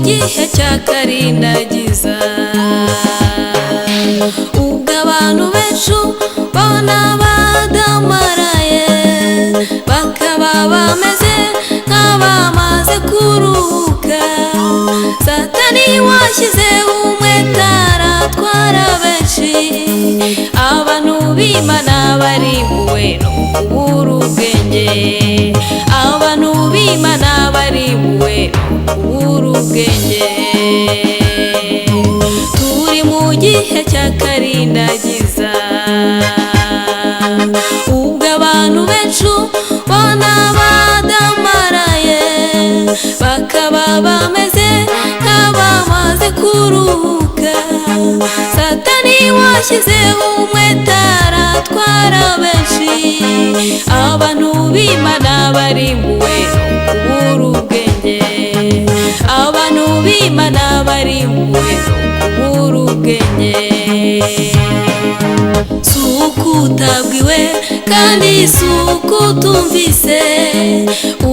gihe cya karindagiza, ubwo abantu benshi bona badamaraye, bakaba bameze nk'abamaze kuruhuka. Satani washyize umwete aratwara benshi, abantu b'Imana barimbuwe no kubura ubwenge, abantu b'Imana barimbuwe no kubura ubwenge. Turi mu gihe cya karindagiza, ubwo abantu benshi bona badamaraye, bakaba bameze nk'abamaze kuruhuka. Satani washyize umwete aratwara benshi, abantu b'Imana barimbuwe no kubura ubwenge, abantu b'Imana barimbuwe no kubura ubwenge. Si uko utabwiwe kandi si uko utumvise,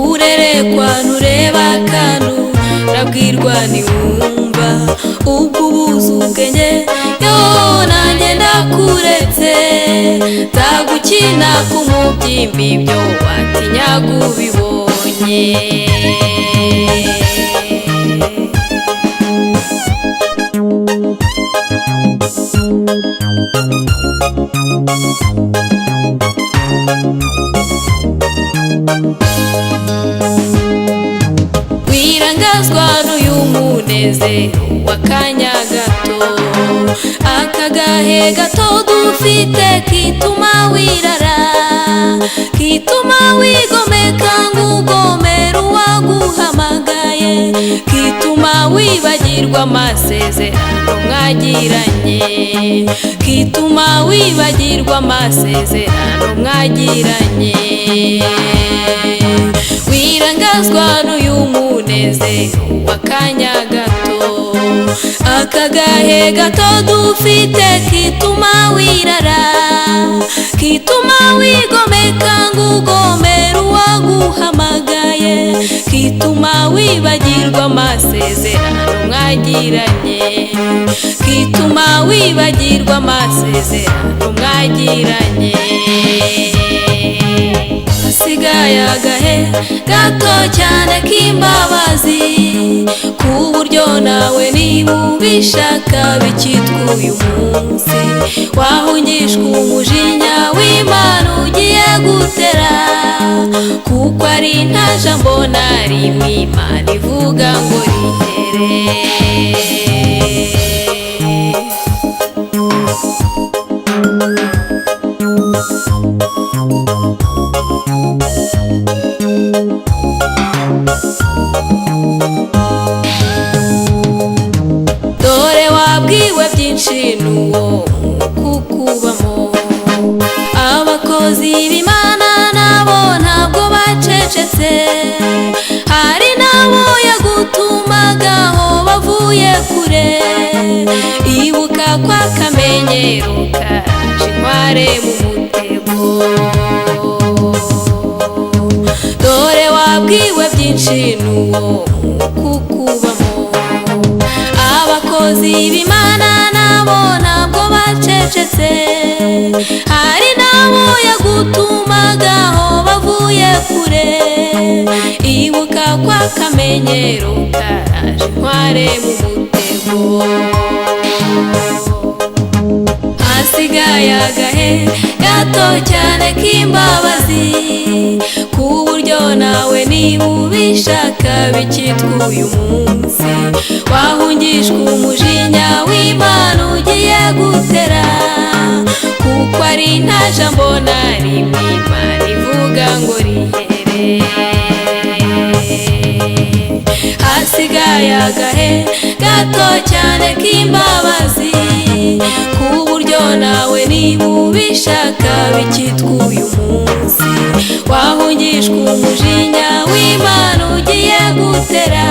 urerekwa ntureba kandi urabwirwa ntiwumva. Ubwo ubuze ubwenge yo nanjye ndakuretse, nzagukina ku mubyimba ibyo watinyaga ubibonye. Wirangazwa n'uyu munezero w'akanya gato, aka gahe gato dufite kituma wirara, kituma wigomeka ng'ugomera uwaguhamagaye, kituma wibagirwa amasezerano mwagiranye, kituma wibagirwa amasezerano mwagiranye. Wirangazwa n'uyu munezero w'akanya gato, aka gahe gato dufite kituma wirara, kituma wigomeka ng'ugomera uwaguhamagaye, kituma wibagirwa amasezerano mwagiranye, kituma wibagirwa amasezerano mwagiranye. Hasigaye agahe gato cyane k'imbabazi, ku buryo nawe niba ubishaka bikitwa uyu munsi wahungishwa umujinya w'Imana ugiye gutera, kuko ari nta jambo na rimwe Imana ivuga ngo rihere. Dore wabwiwe byinshi n'uwo kukubamo, abakozi b'Imana nabo ntabwo bacecetse, hari nabo yagutumagaho bavuye kure. Ibuka kwa kamenyero kaje inkware mu mutego, dore wabwiwe byinshi n'uwo kukubamo, abakozi b'Imana nabo ntabwo bacecetse, hari nabo yagutumagaho bavuye kure. Ibuka kwa kamenyero kaje inkware mu mutego, hasigaye agahe gato cyane k'imbabazi, ku buryo nawe niba ubishaka bikitwa uyu munsi wahungishwa umujinya w'Imana ugiye gutera, kuko ari nta jambo na rimwe Imana ivuga ngo rihere. Hasigaye agahe gato cyane k'imbabazi, ku buryo nawe niba ubishaka bikitwa uyu munsi wahungishwa umujinya w'Imana ugiye gutera,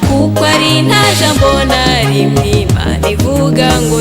kuko ari nta jambo na rimwe Imana ivuga ngo